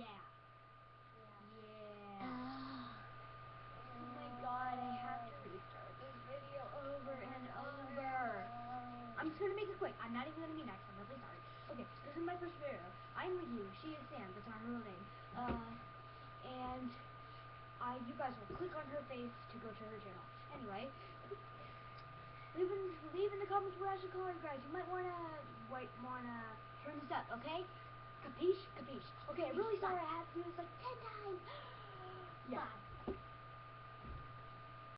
Yeah. Yeah. Oh my god, I have to restart this video over and over. I'm just gonna make it quick. I'm not even gonna be next. I'm really sorry. Okay, this is my first video. I'm with you. She is Sam. That's not her real name. And you guys will click on her face to go to her channel. Anyway, leave in the comments what I should call her, guys. You might wanna turn this up, okay? Capiche? Capiche. Okay, I'm really sorry I have to do this like 10 times. Yeah.